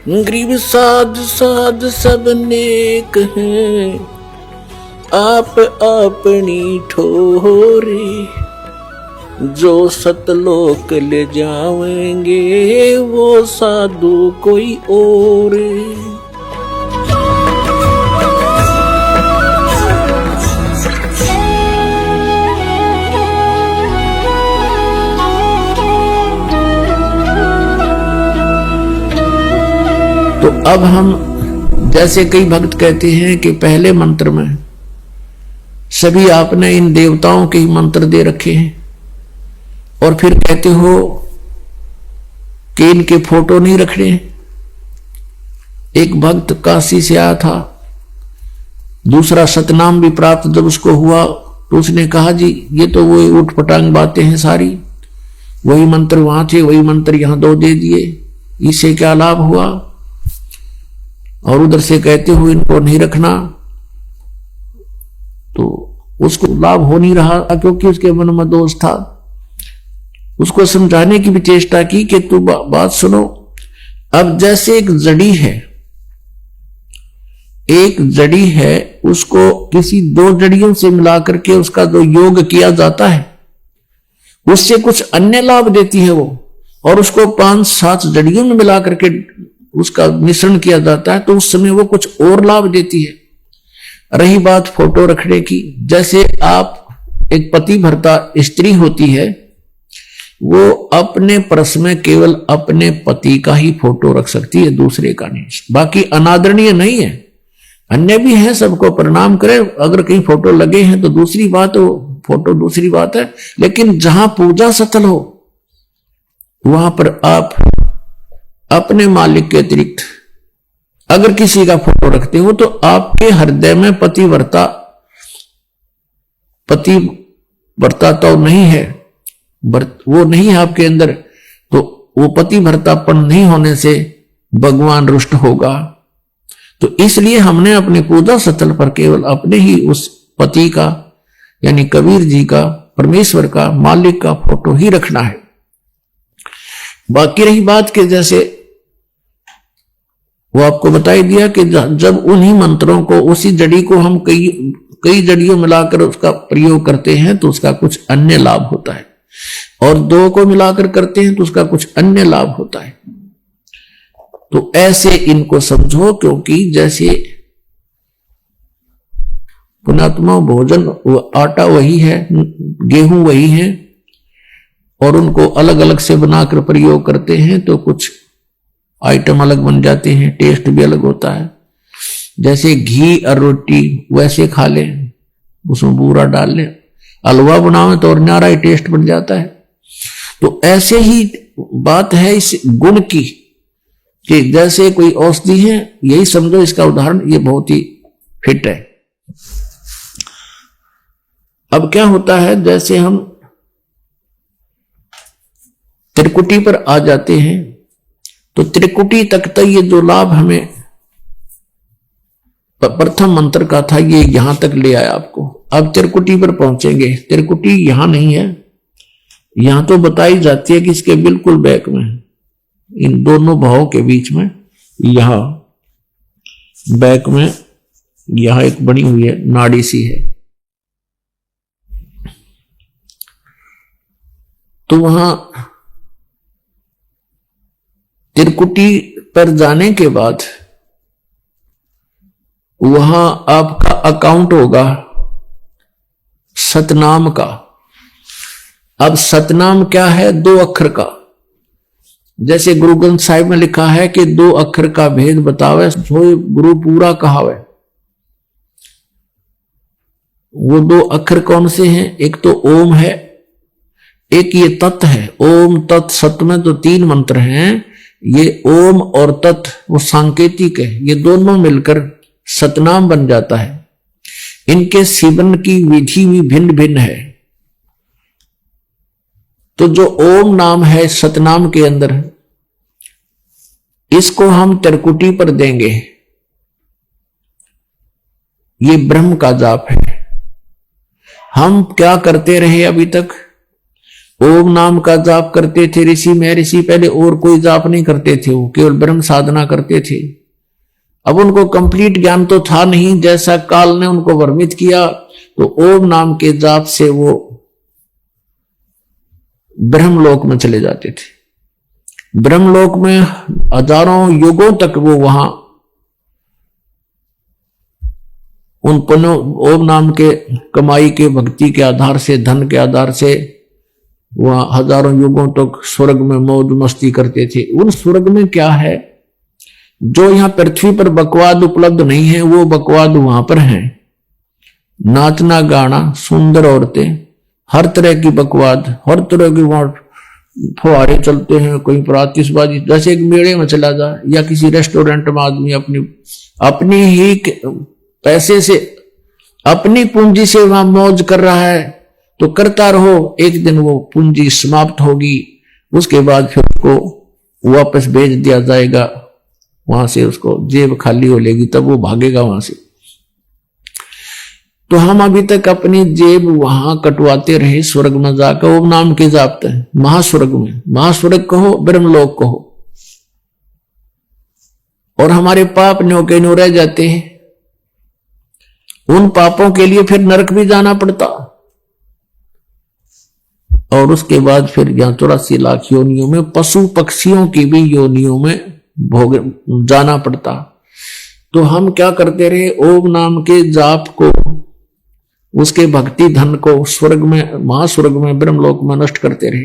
गरीब साध साध सब नेक हैं, आप अपनी ठोरी। जो सतलोक ले जाएंगे वो साधु कोई और। तो अब हम जैसे कई भक्त कहते हैं कि पहले मंत्र में सभी आपने इन देवताओं के ही मंत्र दे रखे हैं, और फिर कहते हो कि इनके फोटो नहीं रखने। एक भक्त काशी से आया था, दूसरा सतनाम भी प्राप्त जब उसको हुआ तो उसने कहा जी ये तो वो उठ पटांग बातें हैं सारी, वही मंत्र वहां थे वही मंत्र यहां दो दे दिए, इससे क्या लाभ हुआ। और उधर से कहते हुए इनको नहीं रखना, तो उसको लाभ हो नहीं रहा क्योंकि उसके मन में दोष था। उसको समझाने की भी चेष्टा की कि तू बात सुनो। अब जैसे एक जड़ी है, एक जड़ी है, उसको किसी दो जड़ियों से मिलाकर के उसका जो योग किया जाता है उससे कुछ अन्य लाभ देती है वो, और उसको 5-7 जड़ियों में मिलाकर के उसका मिश्रण किया जाता है तो उस समय वो कुछ और लाभ देती है। रही बात फोटो रखने की, जैसे आप एक पति भर्ता स्त्री होती है, वो अपने पर्स में केवल अपने पति का ही फोटो रख सकती है, दूसरे का नहीं। बाकी अनादरणीय नहीं है, अन्य भी है, सबको प्रणाम करे। अगर कहीं फोटो लगे हैं तो दूसरी बात हो, फोटो दूसरी बात है, लेकिन जहां पूजा सतल हो वहां पर आप अपने मालिक के अतिरिक्त अगर किसी का फोटो रखते हो तो आपके हृदय में पतिव्रता तो नहीं है, वो नहीं है आपके अंदर, तो वो पतिव्रतापन नहीं होने से भगवान रुष्ट होगा। तो इसलिए हमने अपनी पूजा स्थल पर केवल अपने ही उस पति का यानी कबीर जी का, परमेश्वर का, मालिक का फोटो ही रखना है। बाकी रही बात के जैसे वो आपको बताई दिया कि जब उन्हीं मंत्रों को, उसी जड़ी को हम कई जड़ियों मिलाकर उसका प्रयोग करते हैं तो उसका कुछ अन्य लाभ होता है, और दो को मिलाकर करते हैं तो उसका कुछ अन्य लाभ होता है। तो ऐसे इनको समझो, क्योंकि जैसे पुण्यात्मा भोजन वो आटा वही है, गेहूं वही है, और उनको अलग अलग से बनाकर प्रयोग करते हैं तो कुछ आइटम अलग बन जाते हैं, टेस्ट भी अलग होता है। जैसे घी और रोटी वैसे खा लें, उसमें बूरा डाल लें, हलवा बनावे तो और न्यारा ही टेस्ट बन जाता है। तो ऐसे ही बात है इस गुण की कि जैसे कोई औषधि है, यही समझो इसका उदाहरण, ये बहुत ही फिट है। अब क्या होता है, जैसे हम त्रिकुटी पर आ जाते हैं तो त्रिकुटी तक तो ये जो लाभ हमें प्रथम मंत्र का था ये यहां तक ले आया आपको। अब त्रिकुटी पर पहुंचेंगे, त्रिकुटी यहां नहीं है, यहां तो बताई जाती है कि इसके बिल्कुल बैक में, इन दोनों भावों के बीच में, यहां बैक में यहां एक बनी हुई है नाड़ी सी है। तो वहां त्रिकुटी पर जाने के बाद वहां आपका अकाउंट होगा सतनाम का। अब सतनाम क्या है? 2 अक्षर का। जैसे गुरु ग्रंथ साहिब में लिखा है कि 2 अक्षर का भेद बतावे सो गुरु पूरा कहावे। वो 2 अक्षर कौन से हैं? एक तो ओम है, एक ये तत् है। ओम तत् सत में तो 3 मंत्र हैं, ये ओम और तत् वो सांकेतिक है, ये दोनों मिलकर सतनाम बन जाता है। इनके सेवन की विधि भी भिन्न भिन्न है। तो जो ओम नाम है सतनाम के अंदर, इसको हम त्रिकुटी पर देंगे, ये ब्रह्म का जाप है। हम क्या करते रहे अभी तक? ओम नाम का जाप करते थे ऋषि महर्षि पहले, और कोई जाप नहीं करते थे, वो केवल ब्रह्म साधना करते थे। अब उनको कंप्लीट ज्ञान तो था नहीं, जैसा काल ने उनको भ्रमित किया, तो ओम नाम के जाप से वो ब्रह्मलोक में चले जाते थे। ब्रह्मलोक में हजारों युगों तक वो वहां उन ओम नाम के कमाई के भक्ति के आधार से, धन के आधार से वह हजारों युगों तक स्वर्ग में मौज मस्ती करते थे। उन स्वर्ग में क्या है, जो यहां पृथ्वी पर बकवाद उपलब्ध नहीं है, वो बकवाद वहां पर है। नाचना गाना, सुंदर औरतें, हर तरह की बकवाद, हर तरह की वहां फुहारे चलते हैं, कहीं पर आतिशबाजी, जैसे एक मेले में चला जाए या किसी रेस्टोरेंट में आदमी अपनी ही पैसे से, अपनी पूंजी से वहां मौज कर रहा है, तो करता रहो, एक दिन वो पूंजी समाप्त होगी, उसके बाद फिर उसको वापस भेज दिया जाएगा वहां से, उसको जेब खाली हो लेगी, तब वो भागेगा वहां से। तो हम अभी तक अपनी जेब वहां कटवाते रहे स्वर्ग में जाकर ओम नाम के जापते हैं, महास्वर्ग में, महास्वर्ग कहो, ब्रह्मलोक कहो, और हमारे पाप न्यो के न्यो रह जाते हैं। उन पापों के लिए फिर नरक भी जाना पड़ता, और उसके बाद फिर यहाँ 84 लाख योनियों में, पशु पक्षियों की भी योनियों में भोग जाना पड़ता। तो हम क्या करते रहे, ओम नाम के जाप को, उसके भक्ति धन को स्वर्ग में, महास्वर्ग में, ब्रह्मलोक में नष्ट करते रहे,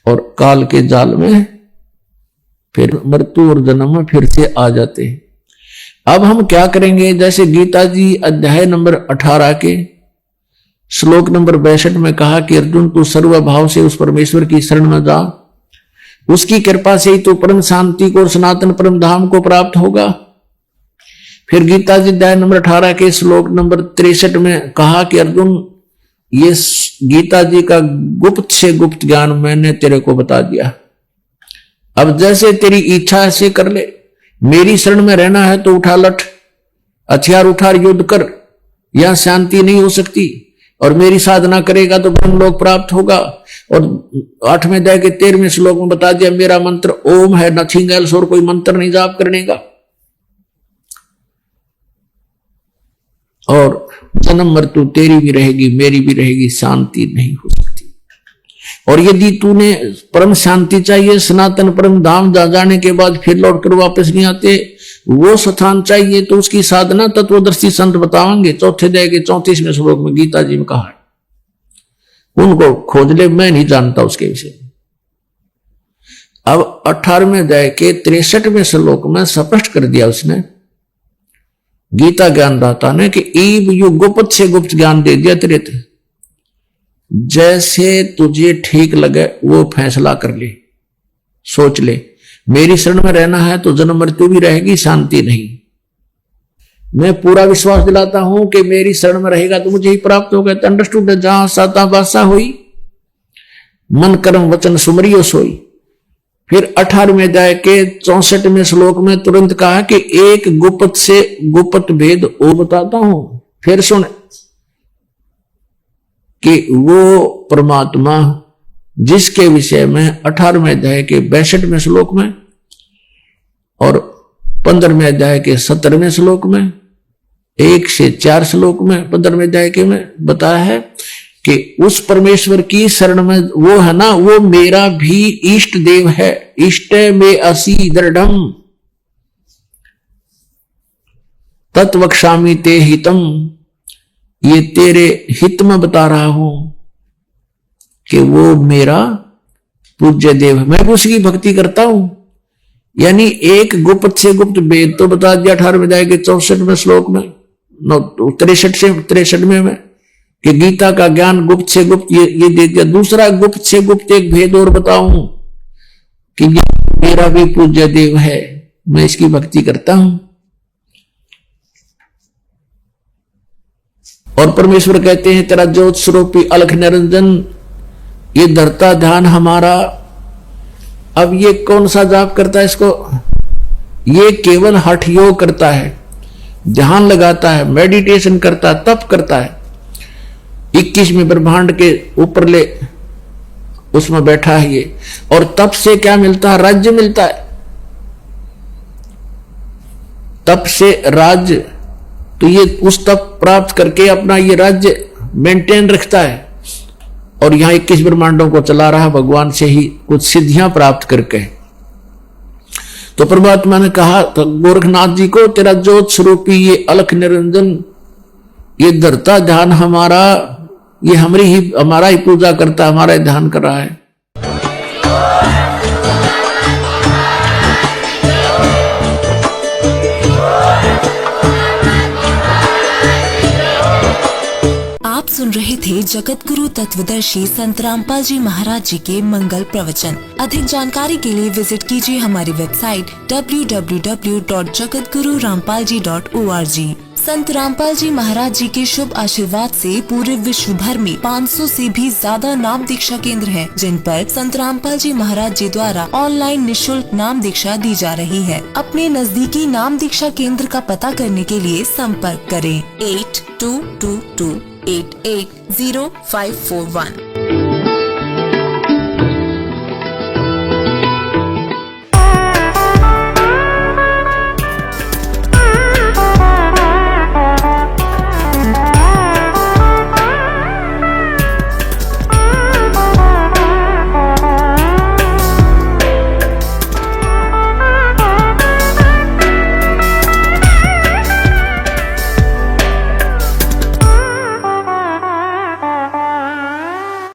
और काल के जाल में फिर मृत्यु और जन्म में फिर से आ जाते हैं। अब हम क्या करेंगे, जैसे गीता जी अध्याय नंबर 18 के श्लोक नंबर 62 में कहा कि अर्जुन तू सर्वभाव से उस परमेश्वर की शरण में जा, उसकी कृपा से ही तो परम शांति को और सनातन परम धाम को प्राप्त होगा। फिर गीता जी अध्याय नंबर 18 के श्लोक नंबर 63 में कहा कि अर्जुन ये गीता जी का गुप्त से गुप्त ज्ञान मैंने तेरे को बता दिया, अब जैसे तेरी इच्छा ऐसे कर ले। मेरी शरण में रहना है तो उठा लठ, हथियार उठा युद्ध कर, यहां शांति नहीं हो सकती, और मेरी साधना करेगा तो ब्रह्मलोक प्राप्त होगा। और 8वें अध्याय के 13वें श्लोक में बता दिया मेरा मंत्र ओम है, नथिंग एल्स, और कोई मंत्र नहीं जाप करने का, और जन्म मृत्यु तेरी भी रहेगी मेरी भी रहेगी, शांति नहीं हो सकती। और यदि तूने परम शांति चाहिए, सनातन परम धाम जाने के बाद फिर लौट कर वापस नहीं आते, वो स्थान चाहिए, तो उसकी साधना तत्वदर्शी संत बताएंगे। 4थे अध्याय के 34वें श्लोक में गीता जी में कहा है, उनको खोज ले, मैं नहीं जानता उसके विषय। अब 18वें अध्याय के 63वें श्लोक में स्पष्ट कर दिया उसने, गीता ज्ञानदाता ने, कि ईब यु गुप्त से गुप्त ज्ञान दे दिया तेरे थे, जैसे तुझे ठीक लगे वो फैसला कर ले, सोच ले। मेरी शरण में रहना है तो जन्म मृत्यु भी रहेगी, शांति नहीं। मैं पूरा विश्वास दिलाता हूं कि मेरी शरण में रहेगा तो मुझे ही प्राप्त होगा। तो अंडरस्टूड, जहां साता बादशाह हुई, मन कर्म वचन सुमरियो सोई। फिर 18वें अध्याय के 64वें श्लोक में तुरंत कहा कि एक गुप्त से गुप्त भेद वो बताता हूं। फिर सुन कि वो परमात्मा जिसके विषय में 18वें अध्याय के 62वें श्लोक में और 15वें अध्याय के 17वें श्लोक में, 1 से 4 श्लोक में 15वें अध्याय के में बताया है कि उस परमेश्वर की शरण में वो है ना, वो मेरा भी इष्ट देव है। इष्ट में असी दृढ़म तत्वक्षामि ते हितम, ये तेरे हित में बता रहा हूं कि वो मेरा पूज्य देव है, मैं भी उसकी भक्ति करता हूं। यानी एक गुप्त से गुप्त वेद तो बता दिया 18वें अध्याय के 64वें श्लोक में, 63 से 63वें में, कि गीता का ज्ञान गुप्त से गुप्त ये दे दिया। दूसरा गुप्त से गुप्त एक भेद और बताऊं कि ये मेरा भी पूज्य देव है, मैं इसकी भक्ति करता हूं। और परमेश्वर कहते हैं तेरा ज्योत स्वरूपी अलख निरंजन, ये धरता ध्यान हमारा। अब ये कौन सा जाप करता है इसको? ये केवल हठ योग करता है, ध्यान लगाता है, मेडिटेशन करता है, तप करता है। 21वें ब्रह्मांड के ऊपर ले उसमें बैठा है ये, और तप से क्या मिलता है? राज्य मिलता है। तप से राज्य, तो ये उस तप प्राप्त करके अपना ये राज्य मेंटेन रखता है, और यहां 21 ब्रह्मांडों को चला रहा भगवान से ही कुछ सिद्धियां प्राप्त करके। तो परमात्मा ने कहा तो गोरखनाथ जी को, तेरा ज्योत स्वरूपी ये अलख निरंजन, ये धरता ध्यान हमारा, ये हमारा ही पूजा करता, हमारा ही ध्यान कर रहा है। आप सुन रहे थे जगत गुरु तत्वदर्शी संत रामपाल जी महाराज जी के मंगल प्रवचन। अधिक जानकारी के लिए विजिट कीजिए हमारी वेबसाइट www.jagatgururampalji.org। संत रामपाल जी महाराज जी के शुभ आशीर्वाद से पूरे विश्व भर में 500 से भी ज्यादा नाम दीक्षा केंद्र हैं, जिन पर संत रामपाल जी महाराज जी द्वारा ऑनलाइन निशुल्क नाम दीक्षा दी जा रही है। अपने नजदीकी नाम दीक्षा केंद्र का पता करने के लिए संपर्क करें 8222880541।